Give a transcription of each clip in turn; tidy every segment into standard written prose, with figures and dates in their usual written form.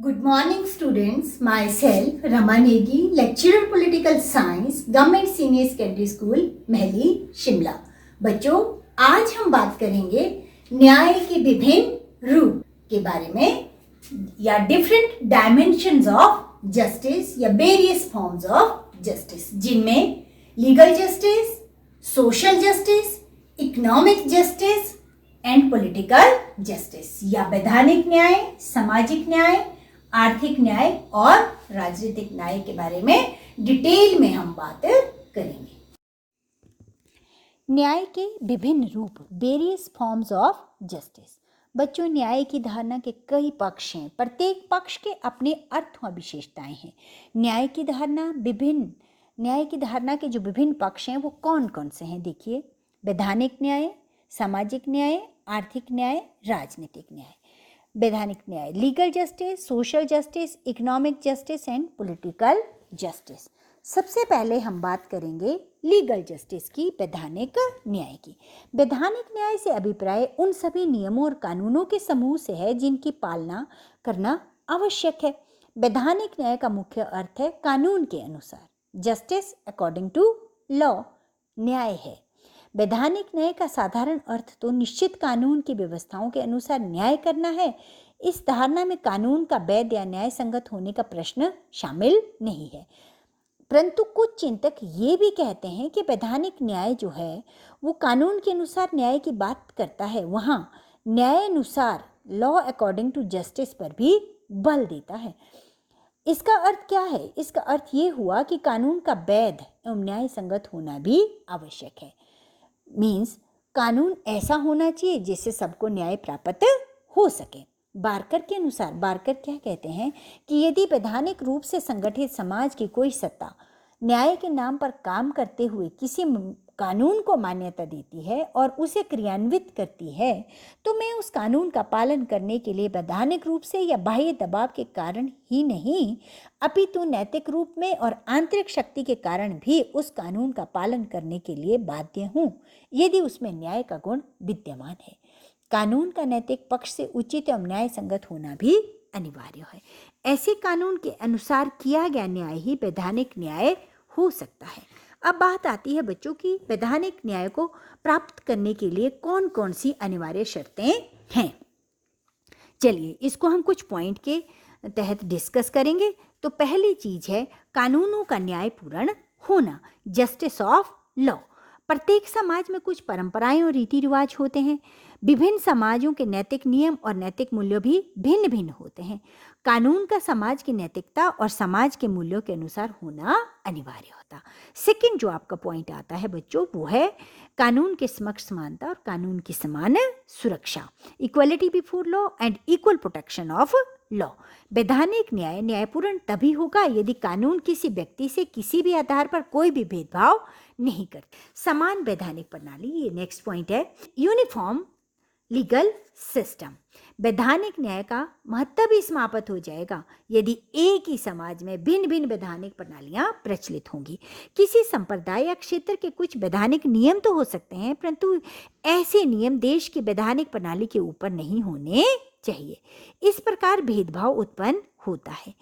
Good morning students, myself Rama Negi, lecturer political science, Government Senior Secondary School, Mahali Shimla. बच्चों, आज हम बात करेंगे न्याय के विभिन्न रूप के बारे में या डिफरेंट डायमेंशंस ऑफ जस्टिस या वेरियस फॉर्म्स ऑफ जस्टिस, जिनमें legal justice, social justice, economic justice and political justice या वैधानिक न्याय, सामाजिक न्याय, आर्थिक न्याय और राजनीतिक न्याय के बारे में डिटेल में हम बात करेंगे। न्याय के विभिन्न रूप, वेरियस फॉर्म्स ऑफ जस्टिस। बच्चों, न्याय की धारणा के कई पक्ष हैं, प्रत्येक पक्ष के अपने अर्थ और विशेषताएं हैं। न्याय की धारणा के जो विभिन्न पक्ष हैं वो कौन कौन से हैं? देखिए, वैधानिक न्याय, सामाजिक न्याय, आर्थिक न्याय, राजनीतिक न्याय। वैधानिक न्याय, legal justice, social justice, economic justice and political justice. सबसे पहले हम बात करेंगे लीगल जस्टिस की, वैधानिक न्याय की। वैधानिक न्याय से अभिप्राय उन सभी नियमों और कानूनों के समूह से है जिनकी पालना करना आवश्यक है। वैधानिक न्याय का मुख्य अर्थ है कानून के अनुसार, जस्टिस अकॉर्डिंग टू लॉ, न्याय है। वैधानिक न्याय का साधारण अर्थ तो निश्चित कानून की व्यवस्थाओं के अनुसार न्याय करना है। इस धारणा में कानून का वैध या न्याय संगत होने का प्रश्न शामिल नहीं है, परंतु कुछ चिंतक ये भी कहते हैं कि वैधानिक न्याय जो है वो कानून के अनुसार न्याय की बात करता है, वहाँ न्याय अनुसार, लॉ अकॉर्डिंग टू जस्टिस पर भी बल देता है। इसका अर्थ क्या है? इसका अर्थ ये हुआ कि कानून का वैध एवं न्याय संगत होना भी आवश्यक है। मीन्स कानून ऐसा होना चाहिए जिससे सबको न्याय प्राप्त हो सके। बारकर के अनुसार, बारकर क्या कहते हैं कि यदि वैधानिक रूप से संगठित समाज की कोई सत्ता न्याय के नाम पर काम करते हुए किसी कानून को मान्यता देती है और उसे क्रियान्वित करती है, तो मैं उस कानून का पालन करने के लिए वैधानिक रूप से या बाह्य दबाव के कारण ही नहीं, अपितु नैतिक रूप में और आंतरिक शक्ति के कारण भी उस कानून का पालन करने के लिए बाध्य हूँ, यदि उसमें न्याय का गुण विद्यमान है। कानून का नैतिक पक्ष से उचित एवं न्याय संगत होना भी अनिवार्य है। ऐसे कानून के अनुसार किया गया न्याय ही वैधानिक न्याय हो सकता है। अब बात आती है बच्चों की वैधानिक न्याय को प्राप्त करने के लिए कौन कौन सी अनिवार्य शर्तें हैं। चलिए इसको हम कुछ पॉइंट के तहत डिस्कस करेंगे। तो पहली चीज है कानूनों का न्यायपूर्ण होना, जस्टिस ऑफ लॉ। प्रत्येक समाज में कुछ परंपराएं और रीति रिवाज होते हैं। विभिन्न समाजों के नैतिक नियम और नैतिक मूल्य भी भिन्न भिन्न होते हैं। कानून का समाज की नैतिकता और समाज के मूल्यों के अनुसार होना अनिवार्य होता। सेकंड जो आपका पॉइंट आता है बच्चों, वो है कानून के समक्ष समानता और कानून की समान सुरक्षा, equality before law and equal protection of law. वैधानिक न्याय न्यायपूर्ण तभी होगा यदि कानून किसी व्यक्ति से किसी भी आधार पर कोई भी भेदभाव नहीं करते। समान वैधानिक प्रणाली, ये नेक्स्ट पॉइंट है। यूनिफॉर्म लीगल सिस्टम, वैधानिक न्याय का महत्व भी समाप्त हो जाएगा यदि एक ही समाज में भिन्न भिन्न वैधानिक प्रणालियां प्रचलित होंगी। किसी संप्रदाय या क्षेत्र के कुछ वैधानिक नियम तो हो सकते हैं, परंतु ऐसे नियम देश की वैधानिक प्रणाली के ऊपर नहीं होने चाहिए। इस प्रकार भेदभाव उत्पन्न होता है।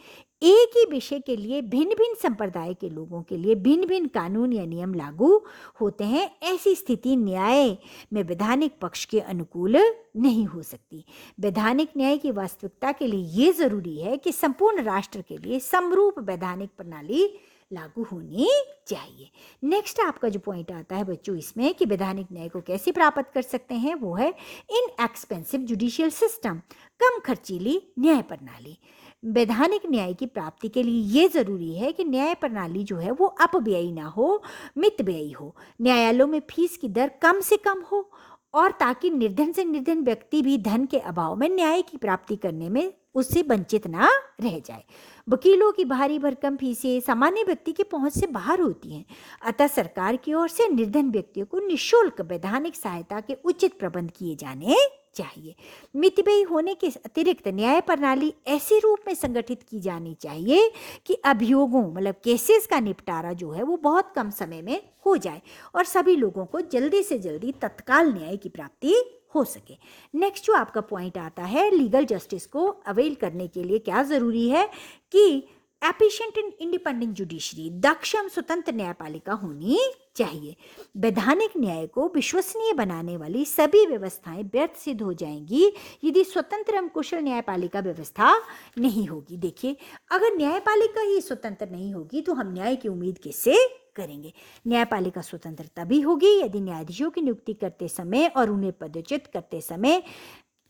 एक ही विषय के लिए भिन्न भिन्न संप्रदाय के लोगों के लिए भिन्न भिन्न कानून या नियम लागू होते हैं। ऐसी स्थिति न्याय में वैधानिक पक्ष के अनुकूल नहीं हो सकती। वैधानिक न्याय की वास्तविकता के लिए ये जरूरी है कि संपूर्ण राष्ट्र के लिए समरूप वैधानिक प्रणाली लागू होनी चाहिए। नेक्स्ट आपका जो पॉइंट आता है बच्चों इसमें कि वैधानिक न्याय को कैसे प्राप्त कर सकते हैं, वो है इनएक्सपेंसिव जुडिशियल सिस्टम, कम खर्चीली न्याय प्रणाली। वैधानिक न्याय की प्राप्ति के लिए ये जरूरी है कि न्याय प्रणाली जो है वो अपव्ययी ना हो, मितव्ययी हो। न्यायालयों में फीस की दर कम से कम हो और ताकि निर्धन से निर्धन व्यक्ति भी धन के अभाव में न्याय की प्राप्ति करने में उससे वंचित ना रह जाए। वकीलों की भारी भरकम फीसें सामान्य व्यक्ति की पहुंच से बाहर होती हैं, अतः सरकार की ओर से निर्धन व्यक्तियों को निःशुल्क वैधानिक सहायता के उचित प्रबंध किए जाने चाहिए। मितव्ययी होने के अतिरिक्त न्याय प्रणाली ऐसे रूप में संगठित की जानी चाहिए कि अभियोगों मतलब केसेस का निपटारा जो है वो बहुत कम समय में हो जाए और सभी लोगों को जल्दी से जल्दी तत्काल न्याय की प्राप्ति हो सके। नेक्स्ट जो आपका पॉइंट आता है, लीगल जस्टिस को अवेल करने के लिए क्या ज़रूरी है कि एफिशिएंट एंड इंडिपेंडेंट जुडिशरी, दक्ष एवं स्वतंत्र न्यायपालिका होनी चाहिए। वैधानिक न्याय को विश्वसनीय बनाने वाली सभी व्यवस्थाएं व्यर्थ सिद्ध हो जाएंगी यदि स्वतंत्र एवं कुशल न्यायपालिका व्यवस्था नहीं होगी। देखिए, अगर न्यायपालिका ही स्वतंत्र नहीं होगी तो हम न्याय की उम्मीद किससे करेंगे? न्यायपालिका स्वतंत्र तभी होगी यदि न्यायाधीशों की नियुक्ति करते समय और उन्हें पदच्युत करते समय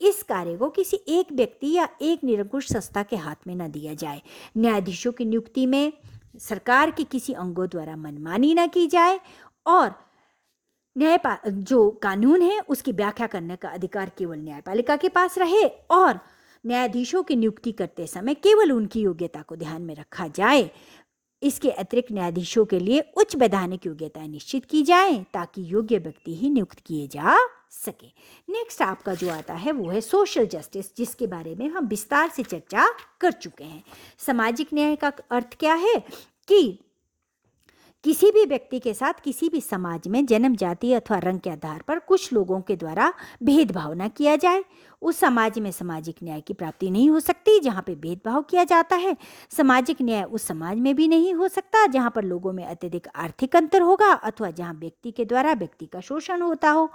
इस कार्य को किसी एक व्यक्ति या एक निरंकुश संस्था के हाथ में न दिया जाए। न्यायाधीशों की नियुक्ति में सरकार के किसी अंगों द्वारा मनमानी न की जाए और जो कानून है उसकी व्याख्या करने का अधिकार केवल न्यायपालिका के पास रहे और न्यायाधीशों की नियुक्ति करते समय केवल उनकी योग्यता को ध्यान में रखा जाए। इसके अतिरिक्त न्यायाधीशों के लिए उच्च वैधानिक योग्यताएं निश्चित की जाएं ताकि योग्य व्यक्ति ही नियुक्त किए जा सके। नेक्स्ट आपका जो आता है वो है सोशल जस्टिस, जिसके बारे में हम विस्तार से चर्चा कर चुके हैं। सामाजिक न्याय का अर्थ क्या है कि किसी भी व्यक्ति के साथ किसी भी समाज में जन्म, जाति अथवा रंग के आधार पर कुछ लोगों के द्वारा भेदभाव न किया जाए। उस समाज में सामाजिक न्याय की प्राप्ति नहीं हो सकती जहाँ पे भेदभाव किया जाता है। सामाजिक न्याय उस समाज में भी नहीं हो सकता जहाँ पर लोगों में अत्यधिक आर्थिक अंतर होगा अथवा जहाँ व्यक्ति के द्वारा व्यक्ति का शोषण होता हो।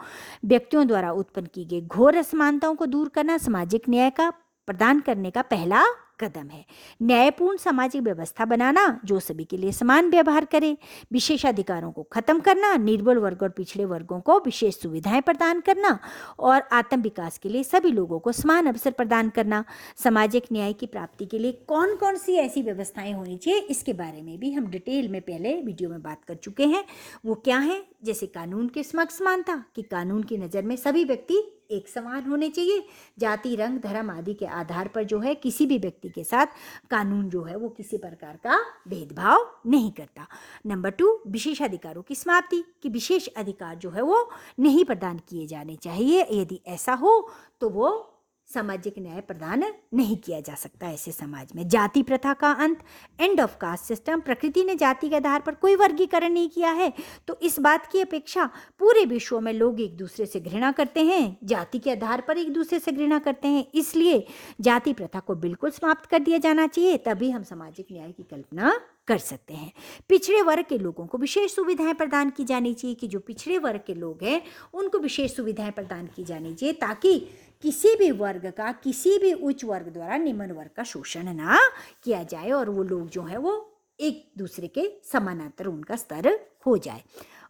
व्यक्तियों द्वारा उत्पन्न की गई घोर असमानताओं को दूर करना सामाजिक न्याय का प्रदान करने का पहला कदम है। न्यायपूर्ण सामाजिक व्यवस्था बनाना जो सभी के लिए समान व्यवहार करे, विशेषाधिकारों को खत्म करना, निर्बल वर्ग और पिछड़े वर्गों को विशेष सुविधाएं प्रदान करना और आत्म विकास के लिए सभी लोगों को समान अवसर प्रदान करना। सामाजिक न्याय की प्राप्ति के लिए कौन कौन सी ऐसी व्यवस्थाएं होनी चाहिए इसके बारे में भी हम डिटेल में पहले वीडियो में बात कर चुके हैं। वो क्या है? जैसे कानून के समक्ष समानता, कि कानून की नज़र में सभी व्यक्ति एक समान होने चाहिए। जाति, रंग, धर्म आदि के आधार पर जो है किसी भी व्यक्ति के साथ कानून जो है वो किसी प्रकार का भेदभाव नहीं करता। नंबर 2, विशेषाधिकारों की समाप्ति, कि विशेष अधिकार जो है वो नहीं प्रदान किए जाने चाहिए। यदि ऐसा हो तो वो सामाजिक न्याय प्रदान नहीं किया जा सकता ऐसे समाज में। जाति प्रथा का अंत, एंड ऑफ कास्ट सिस्टम, प्रकृति ने जाति के आधार पर कोई वर्गीकरण नहीं किया है तो इस बात की अपेक्षा पूरे विश्व में लोग एक दूसरे से घृणा करते हैं, जाति के आधार पर एक दूसरे से घृणा करते हैं। इसलिए जाति प्रथा को बिल्कुल समाप्त कर दिया जाना चाहिए, तभी हम सामाजिक न्याय की कल्पना कर सकते हैं। पिछड़े वर्ग के लोगों को विशेष सुविधाएं प्रदान की जानी चाहिए, कि जो पिछड़े वर्ग के लोग हैं उनको विशेष सुविधाएं प्रदान की जानी चाहिए ताकि किसी भी वर्ग का किसी भी उच्च वर्ग द्वारा निम्न वर्ग का शोषण ना किया जाए और वो लोग जो है वो एक दूसरे के समानांतर उनका स्तर हो जाए।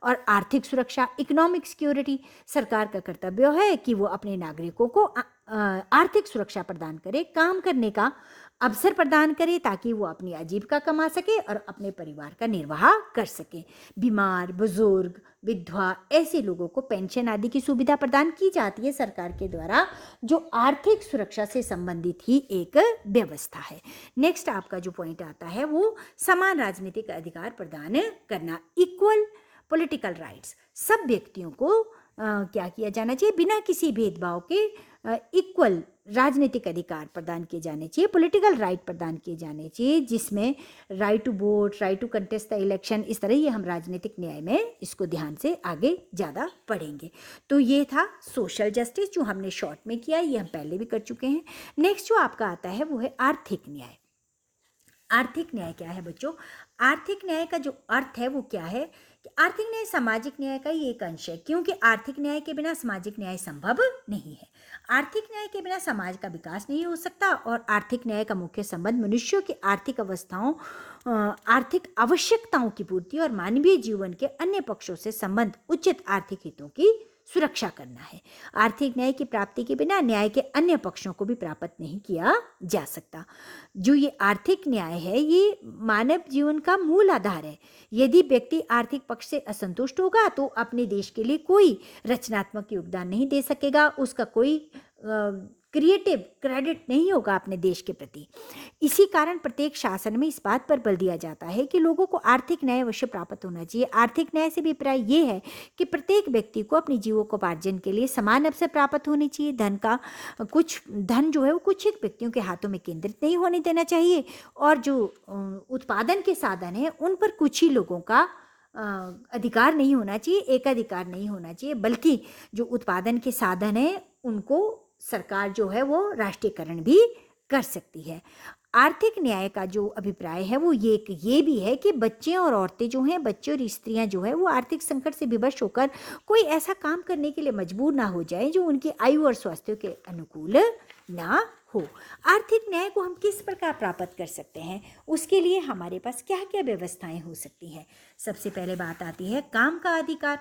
और आर्थिक सुरक्षा, इकोनॉमिक सिक्योरिटी, सरकार का कर्तव्य है कि वो अपने नागरिकों को आर्थिक सुरक्षा प्रदान करे, काम करने का अवसर प्रदान करे ताकि वो अपनी आजीविका कमा सके और अपने परिवार का निर्वाह कर सके। बीमार, बुजुर्ग, विधवा ऐसे लोगों को पेंशन आदि की सुविधा प्रदान की जाती है सरकार के द्वारा, जो आर्थिक सुरक्षा से संबंधित ही एक व्यवस्था है। नेक्स्ट आपका जो पॉइंट आता है वो समान राजनीतिक अधिकार प्रदान करना, इक्वल पॉलिटिकल राइट्स। सब व्यक्तियों को क्या किया जाना चाहिए? बिना किसी भेदभाव के इक्वल राजनीतिक अधिकार प्रदान किए जाने चाहिए, पॉलिटिकल राइट प्रदान किए जाने चाहिए, जिसमें right to vote, right to contest the election, इस तरह ये हम राजनीतिक न्याय में इसको ध्यान से आगे ज़्यादा पढ़ेंगे। तो ये था सोशल जस्टिस जो हमने शॉर्ट में किया, ये हम पहले भी कर चुके हैं। नेक्स्ट जो आपका आता है वो है आर्थिक न्याय। आर्थिक न्याय क्या है बच्चों? आर्थिक न्याय का जो अर्थ है वो क्या है कि आर्थिक न्याय सामाजिक न्याय का ही एक अंश है, क्योंकि आर्थिक न्याय के बिना सामाजिक न्याय संभव नहीं है। आर्थिक न्याय के बिना समाज का विकास नहीं हो सकता और आर्थिक न्याय का मुख्य संबंध मनुष्यों की आर्थिक अवस्थाओं, आर्थिक आवश्यकताओं की पूर्ति और मानवीय जीवन के अन्य पक्षों से संबंध उचित आर्थिक हितों की सुरक्षा करना है। आर्थिक न्याय की प्राप्ति के बिना न्याय के अन्य पक्षों को भी प्राप्त नहीं किया जा सकता। जो ये आर्थिक न्याय है ये मानव जीवन का मूल आधार है। यदि व्यक्ति आर्थिक पक्ष से असंतुष्ट होगा तो अपने देश के लिए कोई रचनात्मक योगदान नहीं दे सकेगा, उसका कोई क्रिएटिव क्रेडिट नहीं होगा अपने देश के प्रति। इसी कारण प्रत्येक शासन में इस बात पर बल दिया जाता है कि लोगों को आर्थिक न्याय अवश्य प्राप्त होना चाहिए। आर्थिक न्याय से भी अभिप्राय ये है कि प्रत्येक व्यक्ति को अपनी जीविकोपार्जन के लिए समान अवसर प्राप्त होने चाहिए। धन जो है वो कुछ एक व्यक्तियों के हाथों में केंद्रित नहीं होने देना चाहिए और जो उत्पादन के साधन हैं उन पर कुछ ही लोगों का अधिकार नहीं होना चाहिए, एकाधिकार नहीं होना चाहिए, बल्कि जो उत्पादन के साधन हैं उनको सरकार जो है वो राष्ट्रीयकरण भी कर सकती है। आर्थिक न्याय का जो अभिप्राय है वो ये भी है कि बच्चे और औरतें जो हैं, बच्चे और स्त्रियां जो है वो आर्थिक संकट से विवश होकर कोई ऐसा काम करने के लिए मजबूर ना हो जाए जो उनकी आयु और स्वास्थ्य के अनुकूल ना हो। आर्थिक न्याय को हम किस प्रकार प्राप्त कर सकते हैं, उसके लिए हमारे पास क्या क्या व्यवस्थाएं हो सकती हैं। सबसे पहले बात आती है काम का अधिकार,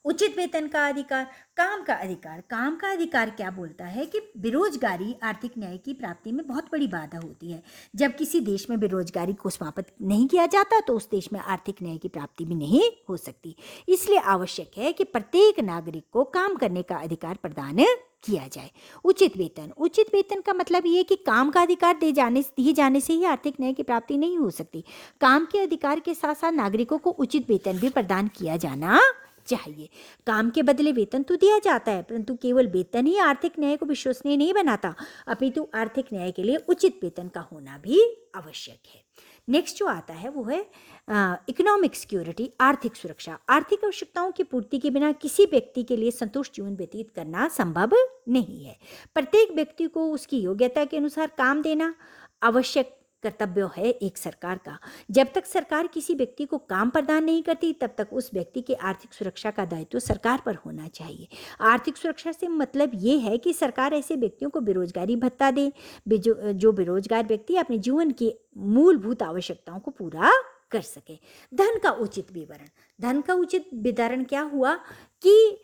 उचित वेतन का अधिकार। काम का अधिकार, काम का अधिकार क्या बोलता है कि बेरोजगारी आर्थिक न्याय की प्राप्ति में बहुत बड़ी बाधा होती है। जब किसी देश में बेरोजगारी को समाप्त नहीं किया जाता तो उस देश में आर्थिक न्याय की प्राप्ति भी नहीं हो सकती। इसलिए आवश्यक है कि प्रत्येक नागरिक को काम करने का अधिकार प्रदान किया जाए। उचित वेतन, उचित वेतन का मतलब ये कि काम का अधिकार दिए जाने से ही आर्थिक न्याय की प्राप्ति नहीं हो सकती। काम के अधिकार के साथ साथ नागरिकों को उचित वेतन भी प्रदान किया जाना चाहिए। काम के बदले वेतन तो दिया जाता है, परंतु केवल वेतन ही आर्थिक न्याय को विश्वसनीय नहीं बनाता, अपितु आर्थिक न्याय के लिए उचित वेतन का होना भी आवश्यक है। नेक्स्ट जो आता है वो है इकोनॉमिक सिक्योरिटी, आर्थिक सुरक्षा। आर्थिक आवश्यकताओं की पूर्ति के बिना किसी व्यक्ति के लिए संतुष्ट जीवन व्यतीत करना संभव नहीं है। प्रत्येक व्यक्ति को उसकी योग्यता के अनुसार काम देना आवश्यक कर्तव्य है एक सरकार का। जब तक सरकार किसी व्यक्ति को काम प्रदान नहीं करती तब तक उस व्यक्ति की आर्थिक सुरक्षा का दायित्व सरकार पर होना चाहिए। आर्थिक सुरक्षा से मतलब ये है कि सरकार ऐसे व्यक्तियों को बेरोजगारी भत्ता दे जो बेरोजगार व्यक्ति अपने जीवन की मूलभूत आवश्यकताओं को पूरा कर सके। धन का उचित वितरण, धन का उचित वितरण क्या हुआ कि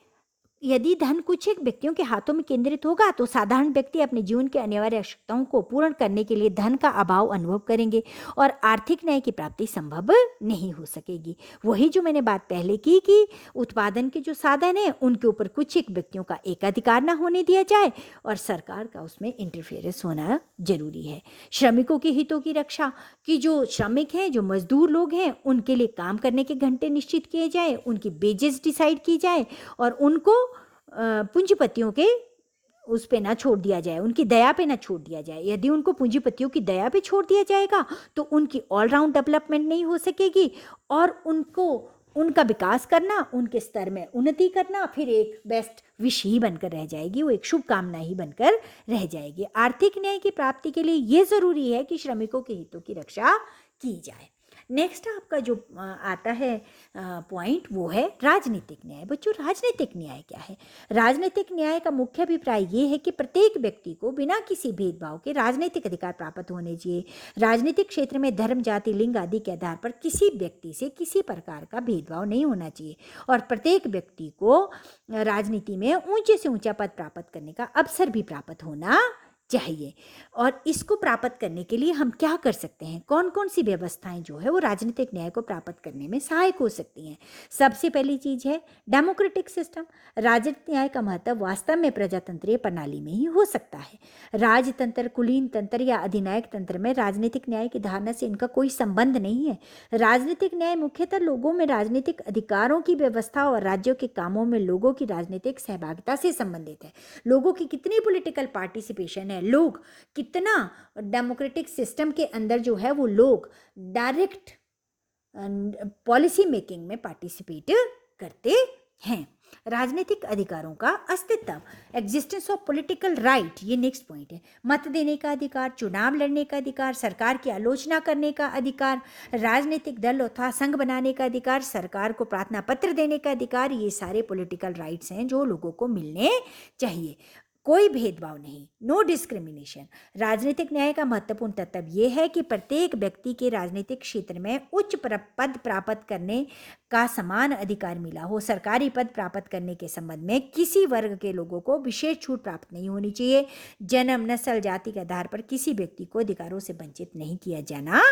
यदि धन कुछ एक व्यक्तियों के हाथों में केंद्रित होगा तो साधारण व्यक्ति अपने जीवन के अनिवार्य आवश्यकताओं को पूर्ण करने के लिए धन का अभाव अनुभव करेंगे और आर्थिक न्याय की प्राप्ति संभव नहीं हो सकेगी। वही जो मैंने बात पहले की कि उत्पादन के जो साधन हैं उनके ऊपर कुछ एक व्यक्तियों का एकाधिकार न होने दिया जाए और सरकार का उसमें इंटरफेरेंस होना जरूरी है। श्रमिकों के हितों की रक्षा, कि जो श्रमिक हैं, जो मजदूर लोग हैं, उनके लिए काम करने के घंटे निश्चित किए जाए, उनकी वेजेस डिसाइड की जाए और उनको पूंजीपतियों के उस पे ना छोड़ दिया जाए, उनकी दया पे ना छोड़ दिया जाए। यदि उनको पूंजीपतियों की दया पे छोड़ दिया जाएगा तो उनकी ऑलराउंड डेवलपमेंट नहीं हो सकेगी और उनको उनका विकास करना, उनके स्तर में उन्नति करना फिर एक बेस्ट विश ही बनकर रह जाएगी, वो एक शुभकामना ही बनकर रह जाएगी। आर्थिक न्याय की प्राप्ति के लिए ये जरूरी है कि श्रमिकों के हितों की रक्षा की जाए। नेक्स्ट आपका जो आता है पॉइंट वो है राजनीतिक न्याय। बच्चों, राजनीतिक न्याय क्या है? राजनीतिक न्याय का मुख्य अभिप्राय ये है कि प्रत्येक व्यक्ति को बिना किसी भेदभाव के राजनीतिक अधिकार प्राप्त होने चाहिए। राजनीतिक क्षेत्र में धर्म, जाति, लिंग आदि के आधार पर किसी व्यक्ति से किसी प्रकार का भेदभाव नहीं होना चाहिए और प्रत्येक व्यक्ति को राजनीति में ऊंचे से ऊंचा पद प्राप्त करने का अवसर भी प्राप्त होना चाहिए। और इसको प्राप्त करने के लिए हम क्या कर सकते हैं? कौन कौन सी व्यवस्थाएं जो है वो राजनीतिक न्याय को प्राप्त करने में सहायक हो सकती हैं? सबसे पहली चीज है डेमोक्रेटिक सिस्टम। राजनीतिक न्याय का महत्व वास्तव में प्रजातंत्रीय प्रणाली में ही हो सकता है। राजतंत्र, कुलीन तंत्र या अधिनायक तंत्र में राजनीतिक न्याय की धारणा से इनका कोई संबंध नहीं है। राजनीतिक न्याय मुख्यतः लोगों में राजनीतिक अधिकारों की व्यवस्था और राज्यों के कामों में लोगों की राजनीतिक सहभागिता से संबंधित है। लोगों की कितनी पॉलिटिकल पार्टिसिपेशन है, लोग कितना डेमोक्रेटिक सिस्टम के अंदर जो है वो लोग डायरेक्ट पॉलिसी मेकिंग में पार्टिसिपेट करते हैं। राजनीतिक अधिकारों का अस्तित्व, एग्जिस्टेंस ऑफ पॉलिटिकल राइट, ये नेक्स्ट पॉइंट है। मत देने का अधिकार, चुनाव लड़ने का अधिकार, सरकार की आलोचना करने का अधिकार, राजनीतिक दल अथवा संघ बनाने का अधिकार, सरकार को प्रार्थना पत्र देने का अधिकार, ये सारे पॉलिटिकल राइट्स हैं जो लोगों को मिलने चाहिए। कोई भेदभाव नहीं, नो डिस्क्रिमिनेशन। राजनीतिक न्याय का महत्वपूर्ण तत्व यह है कि प्रत्येक व्यक्ति के राजनीतिक क्षेत्र में उच्च पद प्राप्त करने का समान अधिकार मिला हो। सरकारी पद प्राप्त करने के संबंध में किसी वर्ग के लोगों को विशेष छूट प्राप्त नहीं होनी चाहिए। जन्म, नस्ल, जाति के आधार पर किसी व्यक्ति को अधिकारों से वंचित नहीं किया जाना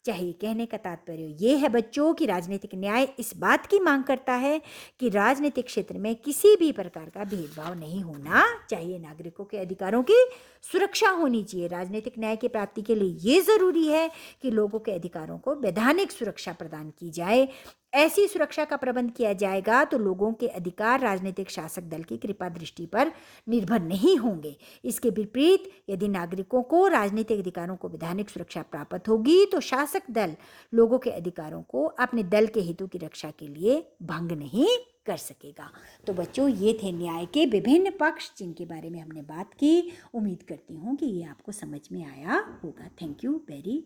चाहिए। कहने का तात्पर्य ये है बच्चों कि राजनीतिक न्याय इस बात की मांग करता है कि राजनीतिक क्षेत्र में किसी भी प्रकार का भेदभाव नहीं होना चाहिए। नागरिकों के अधिकारों की सुरक्षा होनी चाहिए। राजनीतिक न्याय की प्राप्ति के लिए ये जरूरी है कि लोगों के अधिकारों को वैधानिक सुरक्षा प्रदान की जाए। ऐसी सुरक्षा का प्रबंध किया जाएगा तो लोगों के अधिकार राजनीतिक शासक दल की कृपा दृष्टि पर निर्भर नहीं होंगे। इसके विपरीत यदि नागरिकों को राजनीतिक अधिकारों को वैधानिक सुरक्षा प्राप्त होगी तो शासक दल लोगों के अधिकारों को अपने दल के हितों की रक्षा के लिए भंग नहीं कर सकेगा। तो बच्चों, ये थे न्याय के विभिन्न पक्ष जिनके बारे में हमने बात की। उम्मीद करती हूँ कि ये आपको समझ में आया होगा। Thank you very